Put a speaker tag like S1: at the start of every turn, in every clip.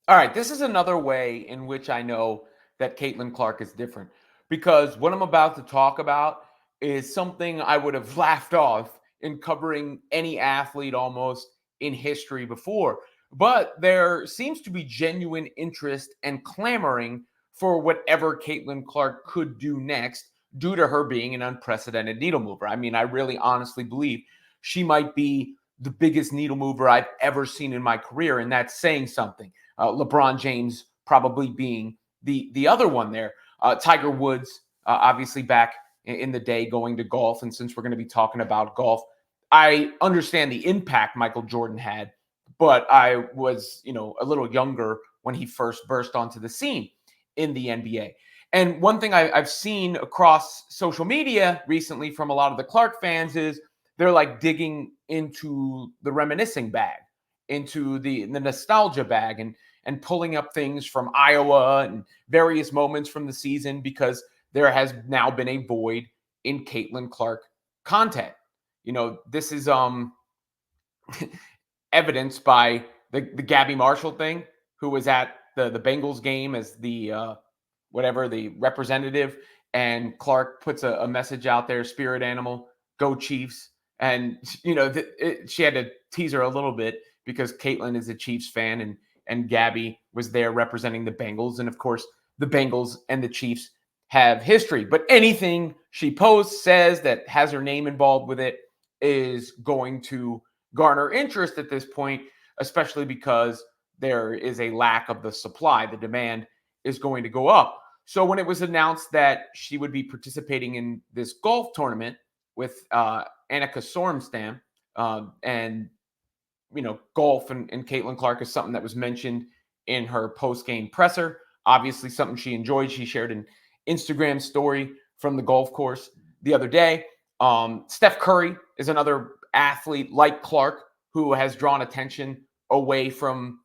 S1: All right, this is another way in which I know that Caitlin Clark is different because what I'm about to talk about is something I would have laughed off in covering any athlete almost in history before. But there seems to be genuine interest and clamoring for whatever Caitlin Clark could do next due to her being an unprecedented needle mover. I mean, I really honestly believe she might be the biggest needle mover I've ever seen in my career, and that's saying something. LeBron James probably being the other one there. Tiger Woods, obviously back in the day going to golf. And since we're going to be talking about golf, I understand the impact Michael Jordan had, but I was, a little younger when he first burst onto the scene in the NBA. And one thing I've seen across social media recently from a lot of the Clark fans is they're like digging into the reminiscing bag, into the nostalgia bag, and pulling up things from Iowa and various moments from the season because there has now been a void in Caitlin Clark content. This is evidenced by the Gabby Marshall thing, who was at the Bengals game as the representative, and Clark puts a message out there, spirit animal, go Chiefs. And she had to tease her a little bit because Caitlin is a Chiefs fan, and Gabby was there representing the Bengals. And of course, the Bengals and the Chiefs have history. But anything she posts, says that has her name involved with it is going to garner interest at this point, especially because there is a lack of the supply. The demand is going to go up. So when it was announced that she would be participating in this golf tournament with Annika Sorenstam, and golf and Caitlin Clark is something that was mentioned in her post-game presser. Obviously, something she enjoyed. She shared an Instagram story from the golf course the other day. Steph Curry is another athlete like Clark who has drawn attention away from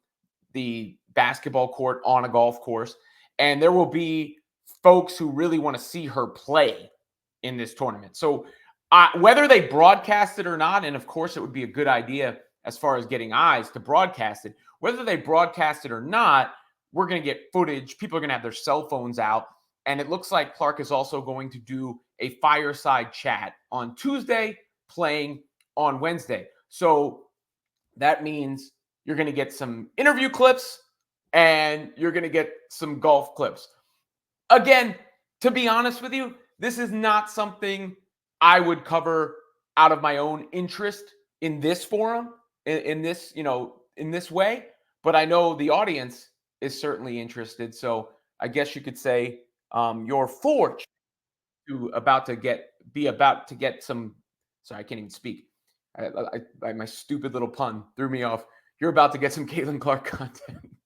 S1: the basketball court on a golf course. And there will be folks who really want to see her play in this tournament. So whether they broadcast it or not, and of course it would be a good idea as far as getting eyes to broadcast it, whether they broadcast it or not, we're going to get footage. People are going to have their cell phones out. And it looks like Clark is also going to do a fireside chat on Tuesday, playing on Wednesday. So that means you're going to get some interview clips and you're going to get some golf clips. Again, to be honest with you, this is not something I would cover out of my own interest in this forum, in this, in this way. But I know the audience is certainly interested. So I guess you could say you're forged to about to get some. Sorry, I can't even speak. My stupid little pun threw me off. You're about to get some Caitlin Clark content.